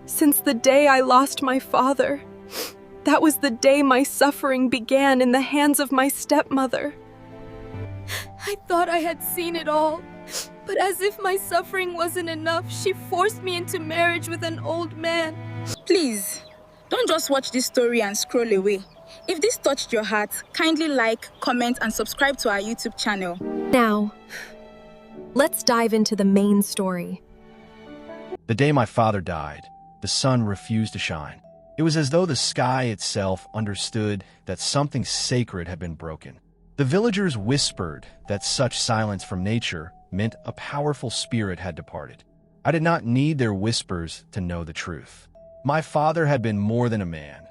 Since the day I lost my father, that was the day my suffering began in the hands of my stepmother. I thought I had seen it all, but as if my suffering wasn't enough, she forced me into marriage with an old man. Please, don't just watch this story and scroll away. If this touched your heart, kindly like, comment, and subscribe to our YouTube channel. Now, let's dive into the main story. The day my father died, the sun refused to shine. It was as though the sky itself understood that something sacred had been broken. The villagers whispered that such silence from nature meant a powerful spirit had departed. I did not need their whispers to know the truth. My father had been more than a man.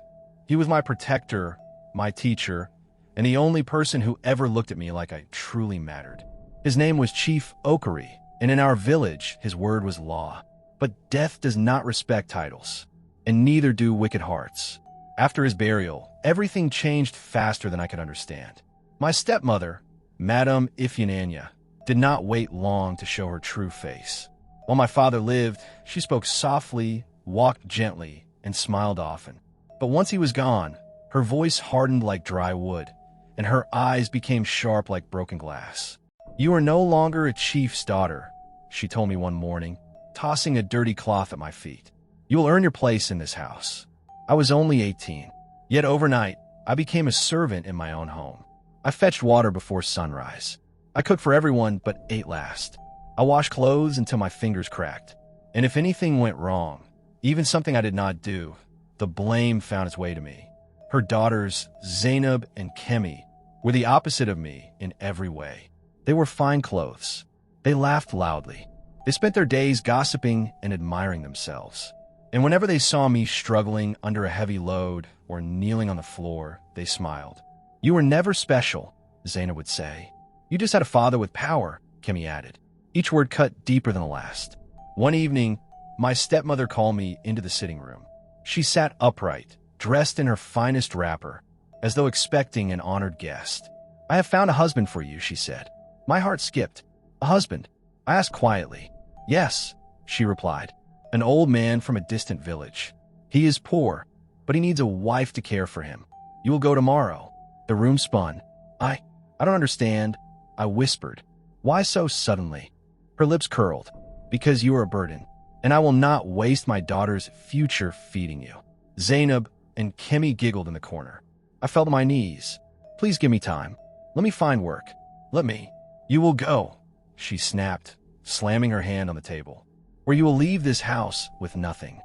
He was my protector, my teacher, and the only person who ever looked at me like I truly mattered. His name was Chief Okari, and in our village, his word was law. But death does not respect titles, and neither do wicked hearts. After his burial, everything changed faster than I could understand. My stepmother, Madame Ifyananya, did not wait long to show her true face. While my father lived, she spoke softly, walked gently, and smiled often. But once he was gone, her voice hardened like dry wood, and her eyes became sharp like broken glass. "You are no longer a chief's daughter," she told me one morning, tossing a dirty cloth at my feet. "You will earn your place in this house." I was only 18, yet overnight, I became a servant in my own home. I fetched water before sunrise. I cooked for everyone but ate last. I washed clothes until my fingers cracked. And if anything went wrong, even something I did not do, the blame found its way to me. Her daughters, Zainab and Kemi, were the opposite of me in every way. They were fine clothes. They laughed loudly. They spent their days gossiping and admiring themselves. And whenever they saw me struggling under a heavy load or kneeling on the floor, they smiled. "You were never special," Zainab would say. "You just had a father with power," Kemi added. Each word cut deeper than the last. One evening, my stepmother called me into the sitting room. She sat upright, dressed in her finest wrapper, as though expecting an honored guest. "I have found a husband for you," she said. My heart skipped. "A husband?" I asked quietly. "Yes," she replied. "An old man from a distant village. He is poor, but he needs a wife to care for him. You will go tomorrow." The room spun. I don't understand," I whispered. "Why so suddenly?" Her lips curled. "Because you are a burden, and I will not waste my daughter's future feeding you." Zainab and Kemi giggled in the corner. I fell to my knees. "Please give me time. Let me find work. Let me." "You will go," she snapped, slamming her hand on the table, "or you will leave this house with nothing."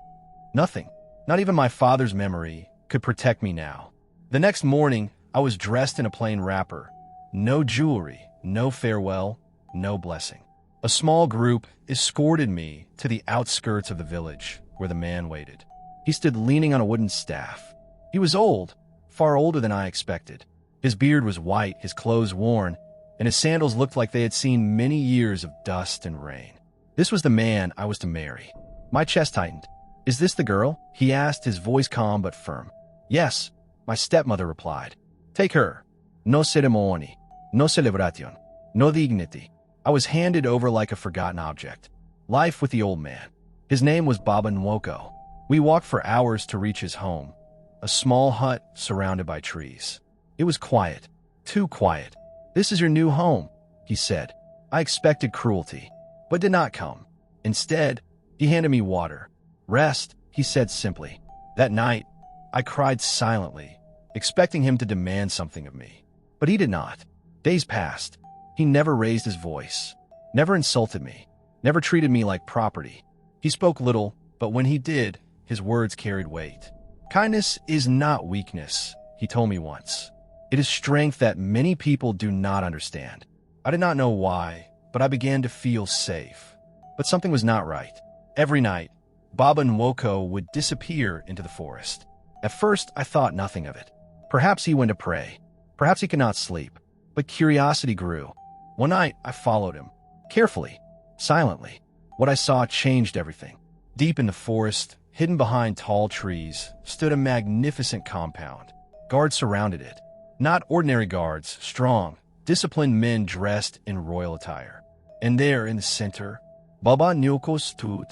Nothing, not even my father's memory, could protect me now. The next morning, I was dressed in a plain wrapper. No jewelry, no farewell, no blessing. A small group escorted me to the outskirts of the village, where the man waited. He stood leaning on a wooden staff. He was old, far older than I expected. His beard was white, his clothes worn, and his sandals looked like they had seen many years of dust and rain. This was the man I was to marry. My chest tightened. "Is this the girl?" he asked, his voice calm but firm. "Yes," my stepmother replied. "Take her. No ceremony, no celebration, no dignity." I was handed over like a forgotten object. Life with the old man. His name was Baba Nwoko. We walked for hours to reach his home, a small hut surrounded by trees. It was quiet, too quiet. "This is your new home," he said. I expected cruelty, but did not come. Instead, he handed me water. "Rest," he said simply. That night, I cried silently, expecting him to demand something of me. But he did not. Days passed. He never raised his voice, never insulted me, never treated me like property. He spoke little, but when he did, his words carried weight. "Kindness is not weakness," he told me once. "It is strength that many people do not understand." I did not know why, but I began to feel safe. But something was not right. Every night, Baba Nwoko would disappear into the forest. At first, I thought nothing of it. Perhaps he went to pray. Perhaps he could not sleep. But curiosity grew. One night, I followed him. Carefully, silently. What I saw changed everything. Deep in the forest, hidden behind tall trees, stood a magnificent compound. Guards surrounded it. Not ordinary guards, strong, disciplined men dressed in royal attire. And there in the center, Baba Nwoko stood,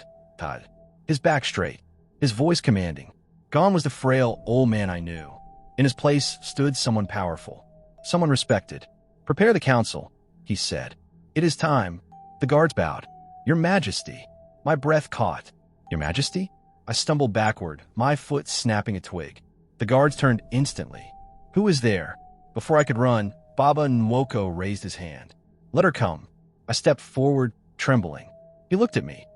his back straight, his voice commanding. Gone was the frail old man I knew. In his place stood someone powerful, someone respected. "Prepare the council," he said. "It is time." The guards bowed. "Your Majesty." My breath caught. "Your Majesty?" I stumbled backward, my foot snapping a twig. The guards turned instantly. "Who is there?" Before I could run, Baba Nwoko raised his hand. "Let her come." I stepped forward, trembling. He looked at me,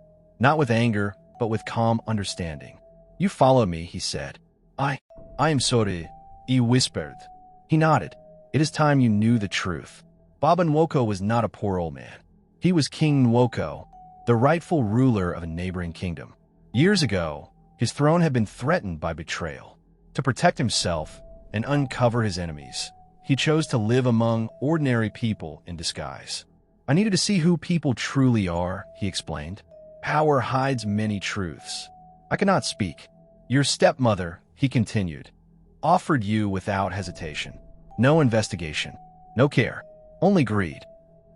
not with anger, but with calm understanding. "You follow me," he said. I am sorry," he whispered. He nodded. "It is time you knew the truth." Baba Nwoko was not a poor old man. He was King Nwoko, the rightful ruler of a neighboring kingdom. Years ago, his throne had been threatened by betrayal. To protect himself and uncover his enemies, he chose to live among ordinary people in disguise. "I needed to see who people truly are," he explained. "Power hides many truths." I could not speak. "Your stepmother," he continued, "offered you without hesitation. No investigation, no care, only greed."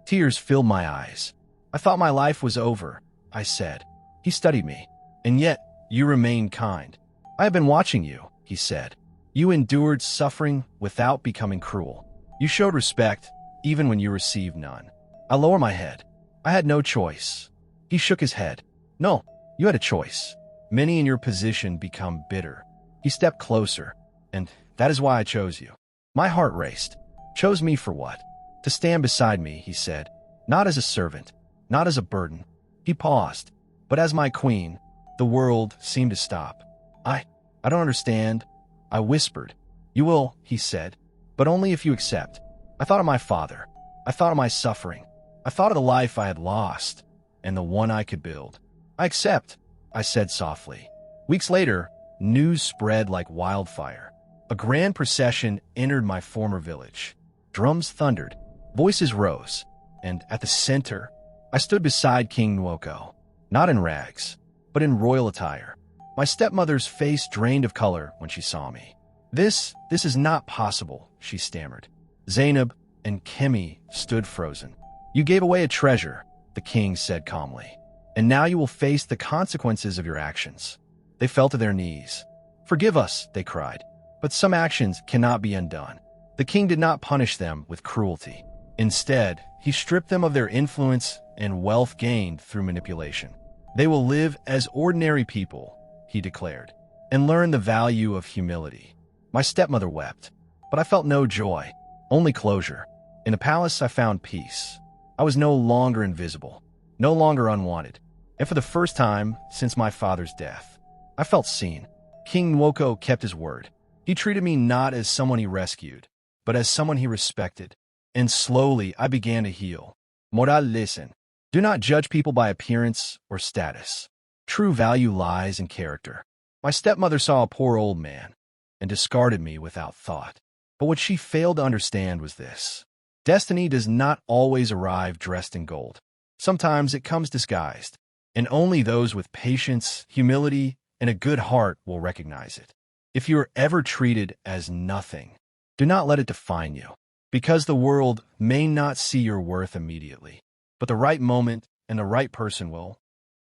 Tears filled my eyes. "I thought my life was over," I said. He studied me. "And yet, you remained kind." "I have been watching you," he said. "You endured suffering without becoming cruel. You showed respect, even when you received none." I lowered my head. I had no choice. He shook his head. "No, you had a choice. Many in your position become bitter." He stepped closer. "And that is why I chose you." My heart raced. "Chose me for what?" "To stand beside me," he said. "Not as a servant, not as a burden." He paused. "But as my queen." The world seemed to stop. I don't understand," I whispered. "You will," he said, "but only if you accept." I thought of my father. I thought of my suffering. I thought of the life I had lost and the one I could build. "I accept," I said softly. Weeks later, news spread like wildfire. A grand procession entered my former village. Drums thundered, voices rose, and at the center, I stood beside King Nwoko, not in rags, but in royal attire. My stepmother's face drained of color when she saw me. This is not possible," she stammered. Zainab and Kimmy stood frozen. "You gave away a treasure," the king said calmly, "and now you will face the consequences of your actions." They fell to their knees. "Forgive us," they cried, "but some actions cannot be undone." The king did not punish them with cruelty. Instead, he stripped them of their influence and wealth gained through manipulation. "They will live as ordinary people," he declared, "and learn the value of humility." My stepmother wept, but I felt no joy, only closure. In the palace, I found peace. I was no longer invisible, no longer unwanted, and for the first time since my father's death, I felt seen. King Nwoko kept his word. He treated me not as someone he rescued, but as someone he respected. And slowly, I began to heal. Moral lesson: do not judge people by appearance or status. True value lies in character. My stepmother saw a poor old man and discarded me without thought. But what she failed to understand was this: destiny does not always arrive dressed in gold. Sometimes it comes disguised, and only those with patience, humility, and a good heart will recognize it. If you are ever treated as nothing, do not let it define you, because the world may not see your worth immediately, but the right moment and the right person will.